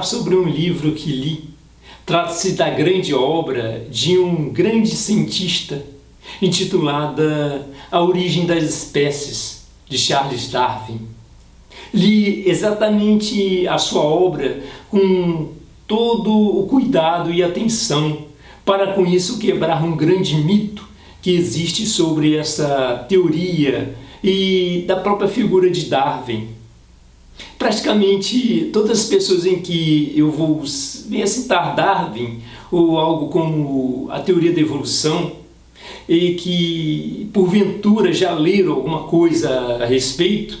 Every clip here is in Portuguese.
falar sobre um livro que li. Trata-se da grande obra de um grande cientista intitulada A Origem das Espécies, de Charles Darwin. Li exatamente a sua obra com todo o cuidado e atenção para com isso quebrar um grande mito que existe sobre essa teoria e da própria figura de Darwin. Praticamente todas as pessoas em que eu vou vir a citar Darwin ou algo como a teoria da evolução e que porventura já leram alguma coisa a respeito,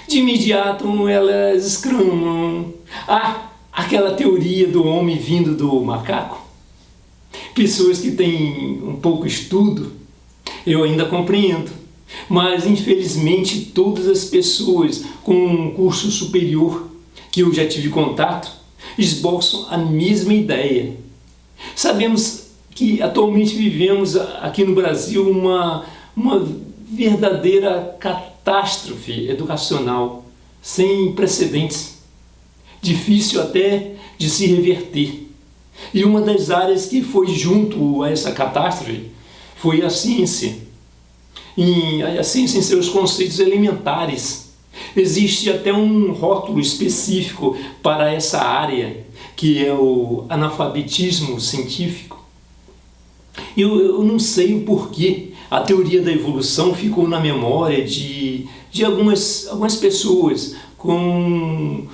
de imediato elas exclamam: "Ah, aquela teoria do homem vindo do macaco". Pessoas que têm um pouco estudo, eu ainda compreendo, mas infelizmente todas as pessoas com um curso superior que eu já tive contato esboçam a mesma ideia. Sabemos que atualmente vivemos aqui no Brasil uma verdadeira catástrofe educacional sem precedentes, difícil até de se reverter. E uma das áreas que foi junto a essa catástrofe foi a ciência. A ciência em seus conceitos elementares. Existe até um rótulo específico para essa área, que é o analfabetismo científico. Eu não sei o porquê a teoria da evolução ficou na memória de algumas pessoas com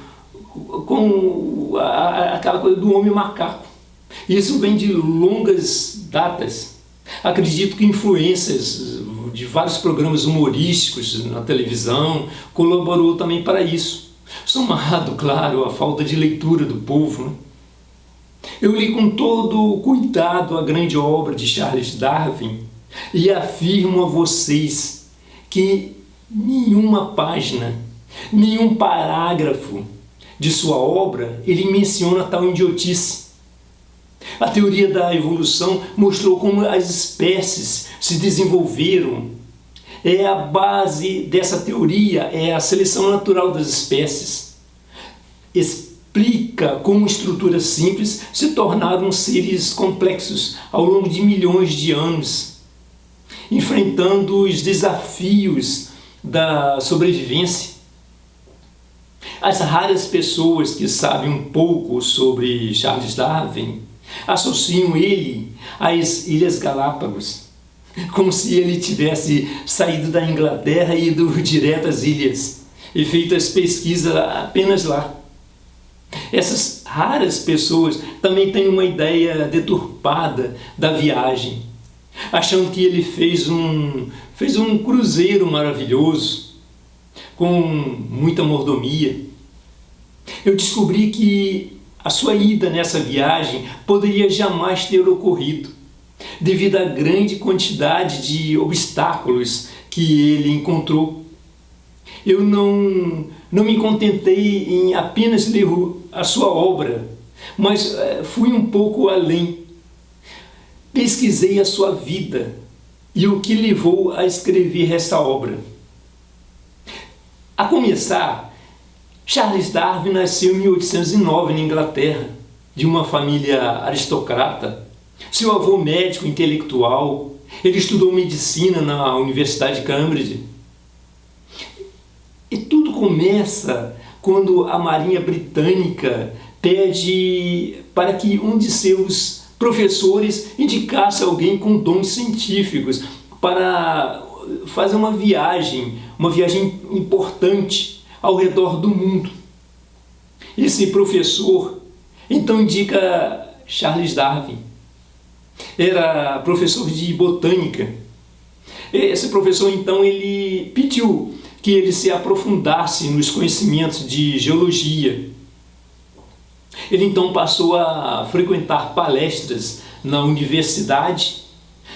aquela coisa do homem macaco. Isso vem de longas datas. Acredito que influências de vários programas humorísticos na televisão colaborou também para isso. Somado, claro, à falta de leitura do povo, né? Eu li com todo o cuidado a grande obra de Charles Darwin e afirmo a vocês que nenhuma página, nenhum parágrafo de sua obra ele menciona tal idiotice. A teoria da evolução mostrou como as espécies se desenvolveram. A base dessa teoria é a seleção natural das espécies. Explica como estruturas simples se tornaram seres complexos ao longo de milhões de anos, enfrentando os desafios da sobrevivência. As raras pessoas que sabem um pouco sobre Charles Darwin associam ele às Ilhas Galápagos, como se ele tivesse saído da Inglaterra e ido direto às ilhas e feito as pesquisas apenas lá. Essas raras pessoas também têm uma ideia deturpada da viagem, achando que ele fez um cruzeiro maravilhoso, com muita mordomia. Eu descobri que a sua ida nessa viagem poderia jamais ter ocorrido, devido à grande quantidade de obstáculos que ele encontrou. Eu não me contentei em apenas ler a sua obra, mas fui um pouco além. Pesquisei a sua vida e o que levou a escrever essa obra. A começar, Charles Darwin nasceu em 1809 na Inglaterra, de uma família aristocrata. Seu avô médico intelectual, ele estudou medicina na Universidade de Cambridge. E tudo começa quando a Marinha Britânica pede para que um de seus professores indicasse alguém com dons científicos para fazer uma viagem importante ao redor do mundo. Esse professor então indica Charles Darwin. Era professor de botânica. Esse professor então ele pediu que ele se aprofundasse nos conhecimentos de geologia. Ele então passou a frequentar palestras na universidade,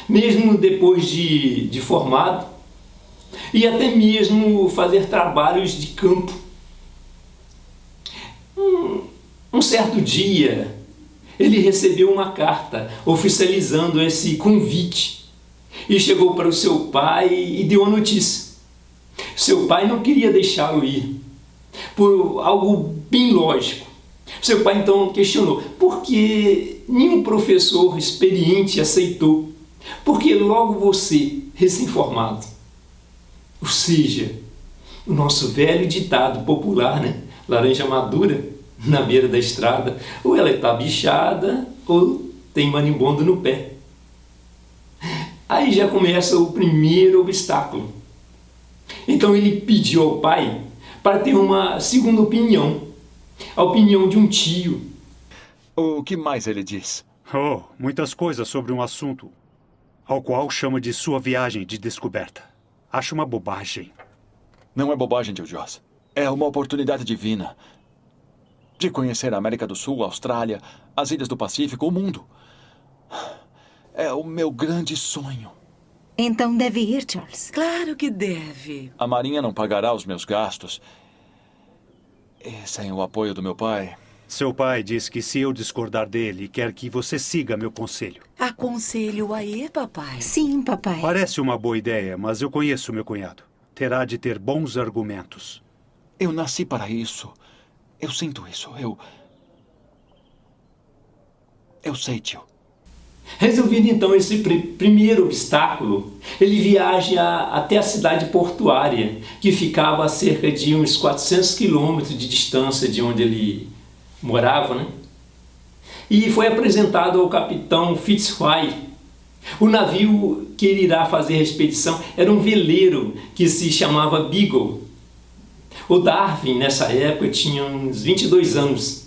mesmo depois de formado, e até mesmo fazer trabalhos de campo. Um certo dia, ele recebeu uma carta oficializando esse convite e chegou para o seu pai e deu a notícia. Seu pai não queria deixá-lo ir, por algo bem lógico. Seu pai então questionou por que nenhum professor experiente aceitou. Porque logo você, recém-formado. Ou seja, o nosso velho ditado popular, né? Laranja madura na beira da estrada, ou ela está bichada ou tem marimbondo no pé. Aí já começa o primeiro obstáculo. Então ele pediu ao pai para ter uma segunda opinião, a opinião de um tio. O que mais ele diz? Oh, muitas coisas sobre um assunto ao qual chama de sua viagem de descoberta. Acho uma bobagem. Não é bobagem, tio Joss. É uma oportunidade divina de conhecer a América do Sul, a Austrália, as ilhas do Pacífico, o mundo. É o meu grande sonho. Então deve ir, Charles. Claro que deve. A Marinha não pagará os meus gastos. E sem o apoio do meu pai... Seu pai diz que se eu discordar dele, quer que você siga meu conselho. Aconselho aí, papai. Sim, papai. Parece uma boa ideia, mas eu conheço meu cunhado. Terá de ter bons argumentos. Eu nasci para isso. Eu sinto isso. Eu sei, tio. Resolvido então esse primeiro obstáculo, ele viaja até a cidade portuária, que ficava a cerca de uns 400 quilômetros de distância de onde ele morava, né? E foi apresentado ao capitão Fitzroy. O navio que ele irá fazer a expedição era um veleiro que se chamava Beagle. O Darwin, nessa época, tinha uns 22 anos.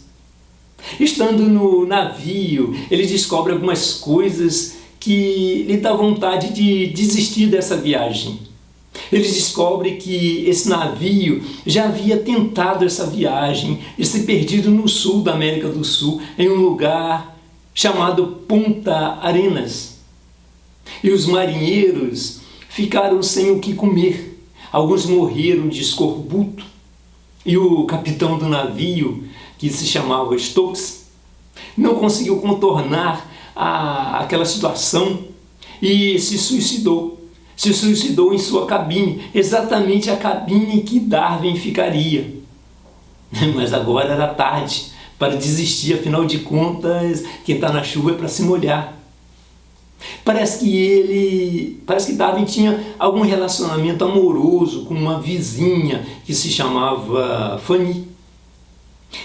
Estando no navio, ele descobre algumas coisas que lhe dá vontade de desistir dessa viagem. Ele descobre que esse navio já havia tentado essa viagem e se perdido no sul da América do Sul, em um lugar chamado Punta Arenas. E os marinheiros ficaram sem o que comer. Alguns morreram de escorbuto. E o capitão do navio, que se chamava Stokes, não conseguiu contornar aquela situação e se suicidou. Se suicidou em sua cabine, exatamente a cabine que Darwin ficaria. Mas agora era tarde para desistir, afinal de contas, quem está na chuva é para se molhar. Parece que Darwin tinha algum relacionamento amoroso com uma vizinha que se chamava Fanny.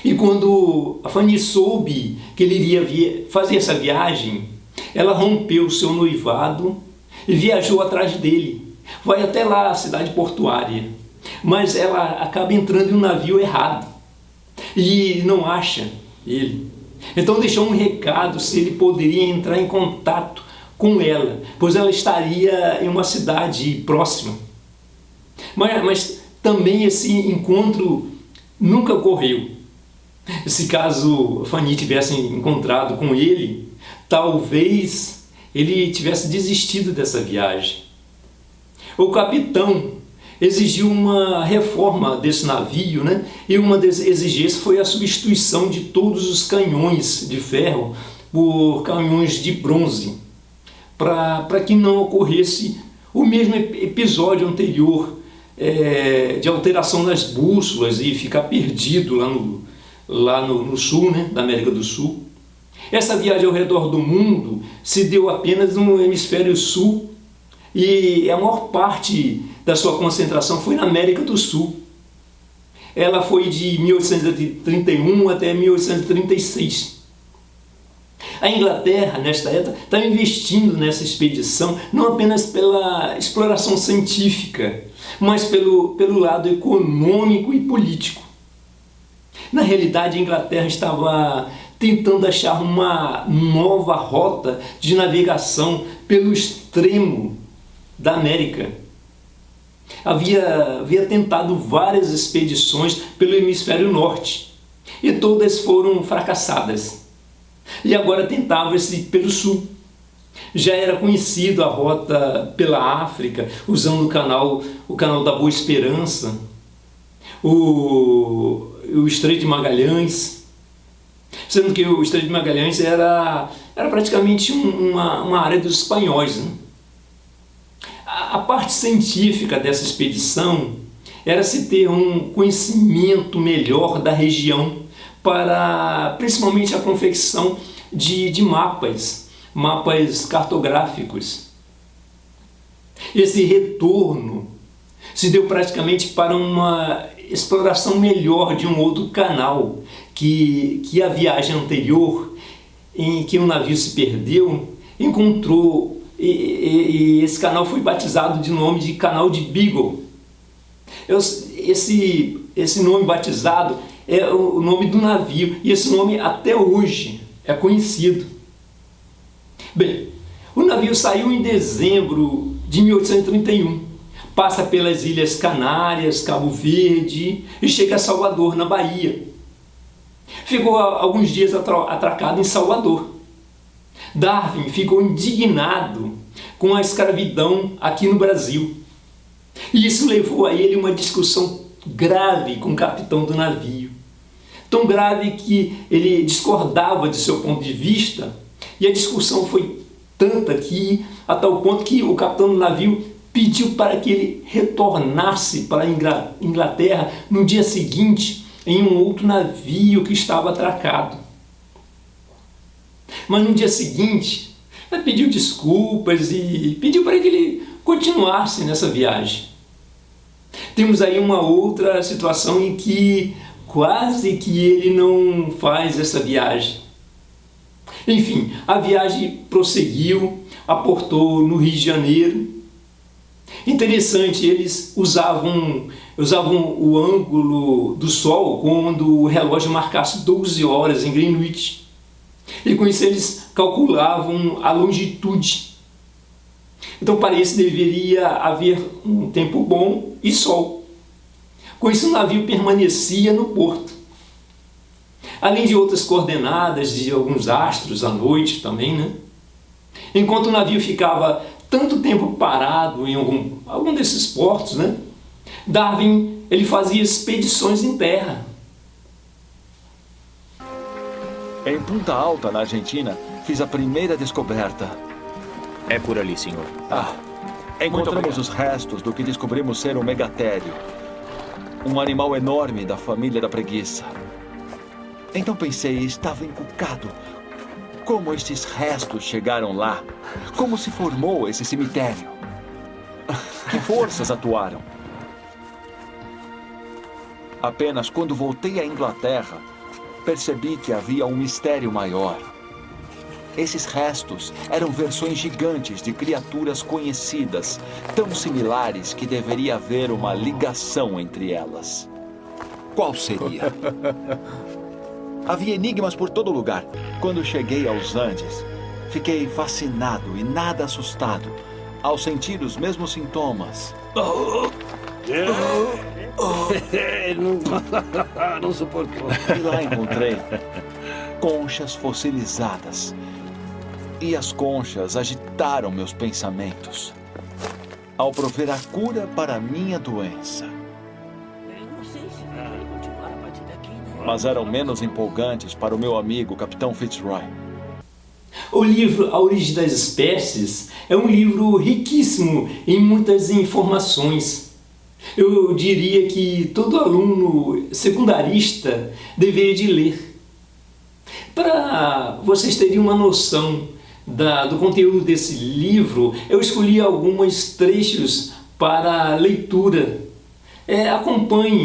E quando a Fanny soube que ele iria fazer essa viagem, ela rompeu o seu noivado e viajou atrás dele. Vai até lá, a cidade portuária. Mas ela acaba entrando em um navio errado e não acha ele. Então deixou um recado se ele poderia entrar em contato com ela, pois ela estaria em uma cidade próxima. Mas também esse encontro nunca ocorreu. Se caso Fanny tivesse encontrado com ele, talvez ele tivesse desistido dessa viagem. O capitão exigiu uma reforma desse navio, né? E uma das exigências foi a substituição de todos os canhões de ferro por canhões de bronze, para que não ocorresse o mesmo episódio anterior de alteração nas bússolas e ficar perdido lá no sul, né, da América do Sul. Essa viagem ao redor do mundo se deu apenas no hemisfério sul e a maior parte da sua concentração foi na América do Sul. Ela foi de 1831 até 1836. A Inglaterra, nesta época, estava investindo nessa expedição não apenas pela exploração científica, mas pelo lado econômico e político. Na realidade, a Inglaterra estava tentando achar uma nova rota de navegação pelo extremo da América. Havia tentado várias expedições pelo hemisfério norte e todas foram fracassadas. E agora tentava-se pelo sul. Já era conhecido a rota pela África, usando o canal da Boa Esperança, o Estreito de Magalhães, sendo que o Estreito de Magalhães era praticamente uma área dos espanhóis, né? A parte científica dessa expedição era se ter um conhecimento melhor da região para principalmente a confecção de mapas cartográficos. Esse retorno se deu praticamente para uma exploração melhor de um outro canal que a viagem anterior, em que o navio se perdeu, encontrou, e esse canal foi batizado de nome de Canal de Beagle. Esse nome batizado é o nome do navio, e esse nome até hoje é conhecido. Bem, o navio saiu em dezembro de 1831, passa pelas Ilhas Canárias, Cabo Verde e chega a Salvador, na Bahia. Ficou alguns dias atracado em Salvador. Darwin ficou indignado com a escravidão aqui no Brasil. E isso levou a ele uma discussão grave com o capitão do navio. Tão grave que ele discordava de seu ponto de vista, e a discussão foi tanta que, a tal ponto que o capitão do navio pediu para que ele retornasse para a Inglaterra no dia seguinte em um outro navio que estava atracado. Mas no dia seguinte, ele pediu desculpas e pediu para que ele continuasse nessa viagem. Temos aí uma outra situação em que quase que ele não faz essa viagem. Enfim, a viagem prosseguiu, aportou no Rio de Janeiro. Interessante, eles usavam o ângulo do Sol quando o relógio marcasse 12 horas em Greenwich. E com isso eles calculavam a longitude. Então para isso deveria haver um tempo bom e sol. Com isso o navio permanecia no porto. Além de outras coordenadas de alguns astros à noite também, né? Enquanto o navio ficava tanto tempo parado em algum desses portos, né? Darwin ele fazia expedições em terra. Em Punta Alta, na Argentina, fiz a primeira descoberta. É por ali, senhor. Encontramos os restos do que descobrimos ser um megatério. Um animal enorme da família da preguiça. Então pensei, estava encucado. Como estes restos chegaram lá? Como se formou esse cemitério? Que forças atuaram? Apenas quando voltei à Inglaterra, percebi que havia um mistério maior. Esses restos eram versões gigantes de criaturas conhecidas, tão similares que deveria haver uma ligação entre elas. Qual seria? Havia enigmas por todo lugar. Quando cheguei aos Andes, fiquei fascinado e nada assustado ao sentir os mesmos sintomas. Não suportou. E lá encontrei conchas fossilizadas. E as conchas agitaram meus pensamentos ao prover a cura para a minha doença. Mas eram menos empolgantes para o meu amigo, Capitão Fitzroy. O livro A Origem das Espécies é um livro riquíssimo em muitas informações. Eu diria que todo aluno secundarista deveria de ler. Para vocês terem uma noção do conteúdo desse livro, eu escolhi alguns trechos para leitura. Acompanhem